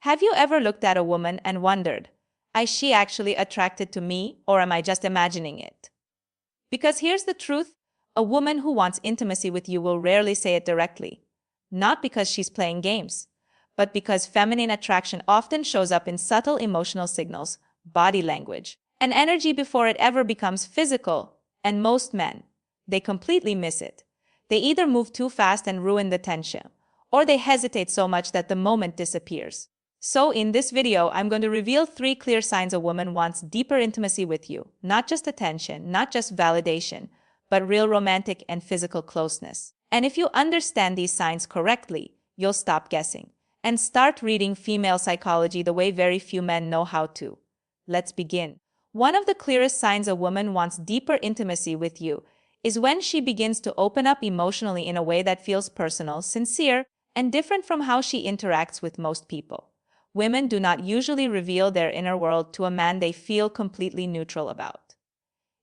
Have you ever looked at a woman and wondered, is she actually attracted to me or am I just imagining it? Because here's the truth, a woman who wants intimacy with you will rarely say it directly. Not because she's playing games, but because feminine attraction often shows up in subtle emotional signals, body language, and energy before it ever becomes physical. And most men, they completely miss it. They either move too fast and ruin the tension, or they hesitate so much that the moment disappears. So in this video, I'm going to reveal 3 clear signs a woman wants deeper intimacy with you, not just attention, not just validation, but real romantic and physical closeness. And if you understand these signs correctly, you'll stop guessing and start reading female psychology the way very few men know how to. Let's begin. One of the clearest signs a woman wants deeper intimacy with you is when she begins to open up emotionally in a way that feels personal, sincere, and different from how she interacts with most people. Women do not usually reveal their inner world to a man they feel completely neutral about.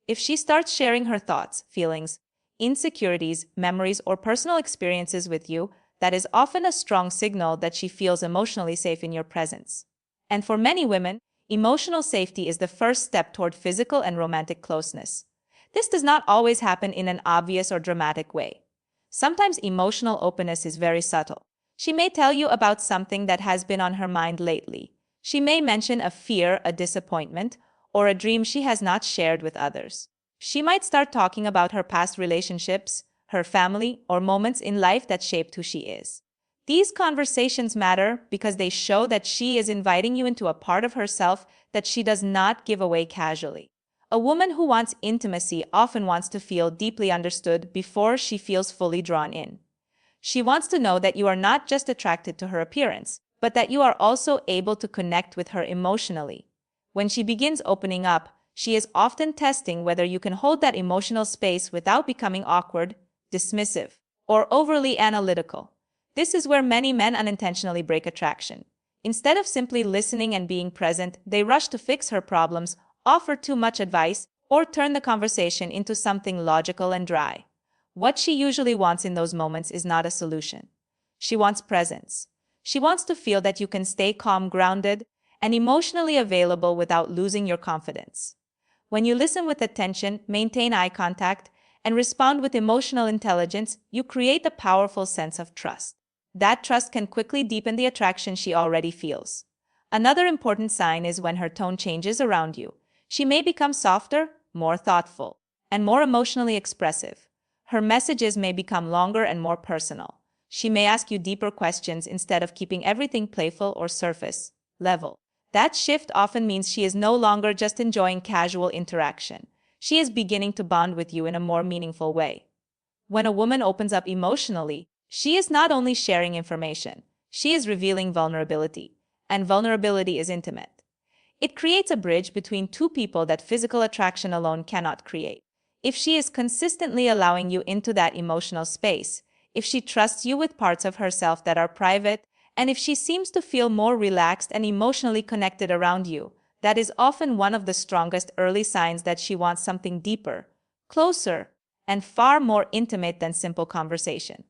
If she starts sharing her thoughts, feelings, insecurities, memories, or personal experiences with you, that is often a strong signal that she feels emotionally safe in your presence. And for many women, emotional safety is the first step toward physical and romantic closeness. This does not always happen in an obvious or dramatic way. Sometimes emotional openness is very subtle. She may tell you about something that has been on her mind lately. She may mention a fear, a disappointment, or a dream she has not shared with others. She might start talking about her past relationships, her family, or moments in life that shaped who she is. These conversations matter because they show that she is inviting you into a part of herself that she does not give away casually. A woman who wants intimacy often wants to feel deeply understood before she feels fully drawn in. She wants to know that you are not just attracted to her appearance, but that you are also able to connect with her emotionally. When she begins opening up, she is often testing whether you can hold that emotional space without becoming awkward, dismissive, or overly analytical. This is where many men unintentionally break attraction. Instead of simply listening and being present, they rush to fix her problems, offer too much advice, or turn the conversation into something logical and dry. What she usually wants in those moments is not a solution. She wants presence. She wants to feel that you can stay calm, grounded, and emotionally available without losing your confidence. When you listen with attention, maintain eye contact, and respond with emotional intelligence, you create a powerful sense of trust. That trust can quickly deepen the attraction she already feels. Another important sign is when her tone changes around you. She may become softer, more thoughtful, and more emotionally expressive. Her messages may become longer and more personal. She may ask you deeper questions instead of keeping everything playful or surface level. That shift often means she is no longer just enjoying casual interaction. She is beginning to bond with you in a more meaningful way. When a woman opens up emotionally, she is not only sharing information, she is revealing vulnerability. And vulnerability is intimate. It creates a bridge between two people that physical attraction alone cannot create. If she is consistently allowing you into that emotional space, if she trusts you with parts of herself that are private, and if she seems to feel more relaxed and emotionally connected around you, that is often one of the strongest early signs that she wants something deeper, closer, and far more intimate than simple conversation.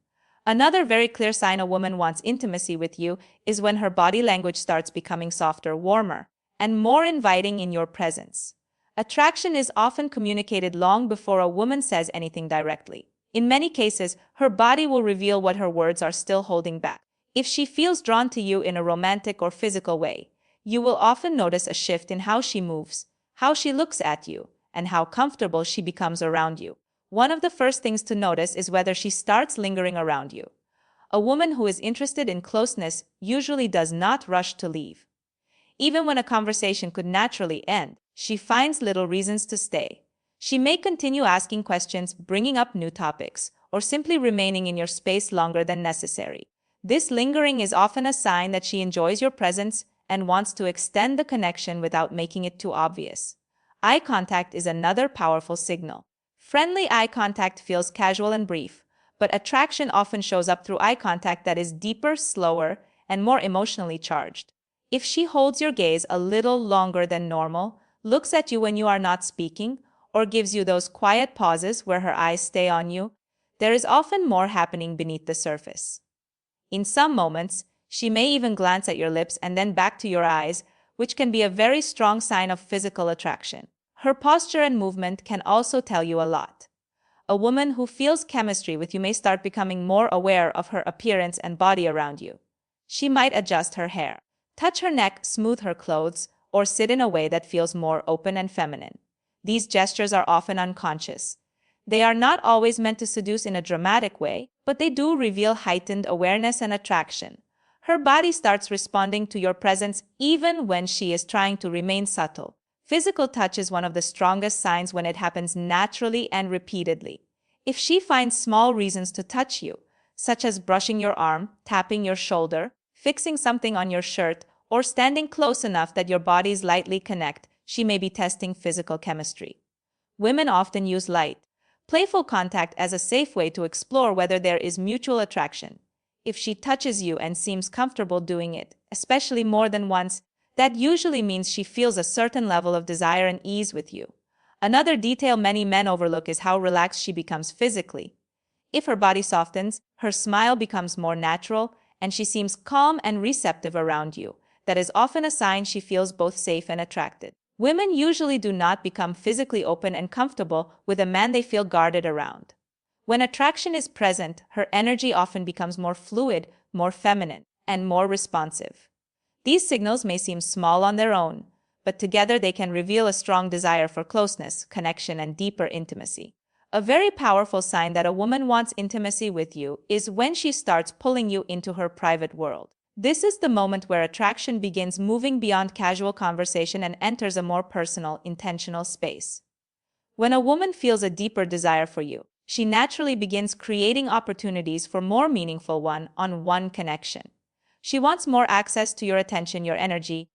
Another very clear sign a woman wants intimacy with you is when her body language starts becoming softer, warmer, and more inviting in your presence. Attraction is often communicated long before a woman says anything directly. In many cases, her body will reveal what her words are still holding back. If she feels drawn to you in a romantic or physical way, you will often notice a shift in how she moves, how she looks at you, and how comfortable she becomes around you. One of the first things to notice is whether she starts lingering around you. A woman who is interested in closeness usually does not rush to leave. Even when a conversation could naturally end, she finds little reasons to stay. She may continue asking questions, bringing up new topics, or simply remaining in your space longer than necessary. This lingering is often a sign that she enjoys your presence and wants to extend the connection without making it too obvious. Eye contact is another powerful signal. Friendly eye contact feels casual and brief, but attraction often shows up through eye contact that is deeper, slower, and more emotionally charged. If she holds your gaze a little longer than normal, looks at you when you are not speaking, or gives you those quiet pauses where her eyes stay on you, there is often more happening beneath the surface. In some moments, She may even glance at your lips and then back to your eyes, which can be a very strong sign of physical attraction. Her posture and movement can also tell you a lot. A woman who feels chemistry with you may start becoming more aware of her appearance and body around you. She might adjust her hair, touch her neck, smooth her clothes, or sit in a way that feels more open and feminine. These gestures are often unconscious. They are not always meant to seduce in a dramatic way, but they do reveal heightened awareness and attraction. Her body starts responding to your presence even when she is trying to remain subtle. Physical touch is one of the strongest signs when it happens naturally and repeatedly. If she finds small reasons to touch you, such as brushing your arm, tapping your shoulder, fixing something on your shirt, or standing close enough that your bodies lightly connect, she may be testing physical chemistry. Women often use light, playful contact as a safe way to explore whether there is mutual attraction. If she touches you and seems comfortable doing it, especially more than once, that usually means she feels a certain level of desire and ease with you. Another detail many men overlook is how relaxed she becomes physically. If her body softens, her smile becomes more natural, and she seems calm and receptive around you, that is often a sign she feels both safe and attracted. Women usually do not become physically open and comfortable with a man they feel guarded around. When attraction is present, her energy often becomes more fluid, more feminine, and more responsive. These signals may seem small on their own, but together they can reveal a strong desire for closeness, connection, and deeper intimacy. A very powerful sign that a woman wants intimacy with you is when she starts pulling you into her private world. This is the moment where attraction begins moving beyond casual conversation and enters a more personal, intentional space. When a woman feels a deeper desire for you, she naturally begins creating opportunities for more meaningful one-on-one connection. She wants more access to your attention, your energy,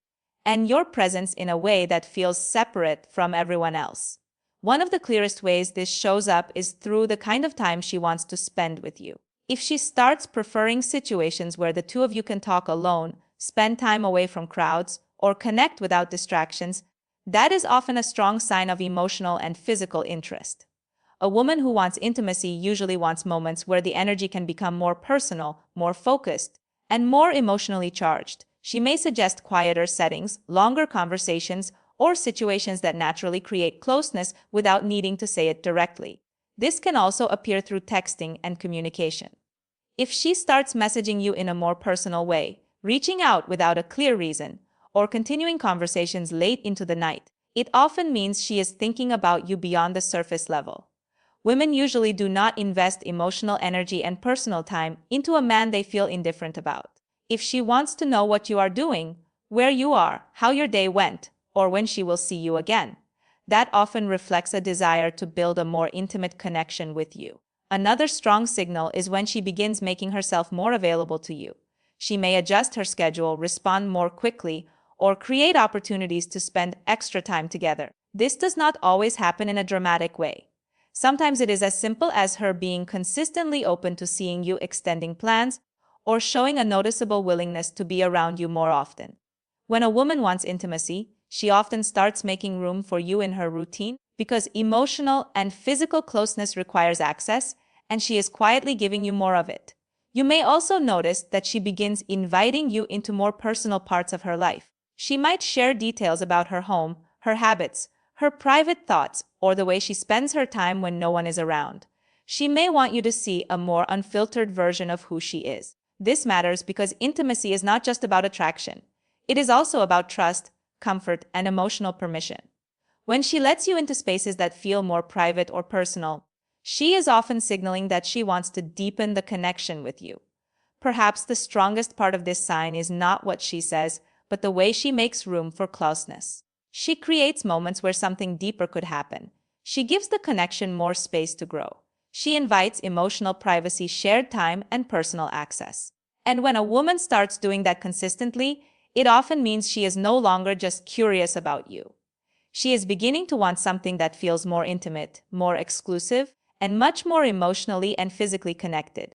and your presence in a way that feels separate from everyone else. One of the clearest ways this shows up is through the kind of time she wants to spend with you. If she starts preferring situations where the two of you can talk alone, spend time away from crowds, or connect without distractions, that is often a strong sign of emotional and physical interest. A woman who wants intimacy usually wants moments where the energy can become more personal, more focused, and more emotionally charged. She may suggest quieter settings, longer conversations, or situations that naturally create closeness without needing to say it directly. This can also appear through texting and communication. If she starts messaging you in a more personal way, reaching out without a clear reason, or continuing conversations late into the night, it often means she is thinking about you beyond the surface level. Women usually do not invest emotional energy and personal time into a man they feel indifferent about. If she wants to know what you are doing, where you are, how your day went, or when she will see you again, that often reflects a desire to build a more intimate connection with you. Another strong signal is when she begins making herself more available to you. She may adjust her schedule, respond more quickly, or create opportunities to spend extra time together. This does not always happen in a dramatic way. Sometimes it is as simple as her being consistently open to seeing you, extending plans, or showing a noticeable willingness to be around you more often. When a woman wants intimacy, she often starts making room for you in her routine because emotional and physical closeness requires access, and she is quietly giving you more of it. You may also notice that she begins inviting you into more personal parts of her life. She might share details about her home, her habits, her private thoughts, or the way she spends her time when no one is around. She may want you to see a more unfiltered version of who she is. This matters because intimacy is not just about attraction. It is also about trust, comfort, and emotional permission. When she lets you into spaces that feel more private or personal, she is often signaling that she wants to deepen the connection with you. Perhaps the strongest part of this sign is not what she says, but the way she makes room for closeness. She creates moments where something deeper could happen. She gives the connection more space to grow. She invites emotional privacy, shared time, and personal access. And when a woman starts doing that consistently, it often means she is no longer just curious about you. She is beginning to want something that feels more intimate, more exclusive, and much more emotionally and physically connected.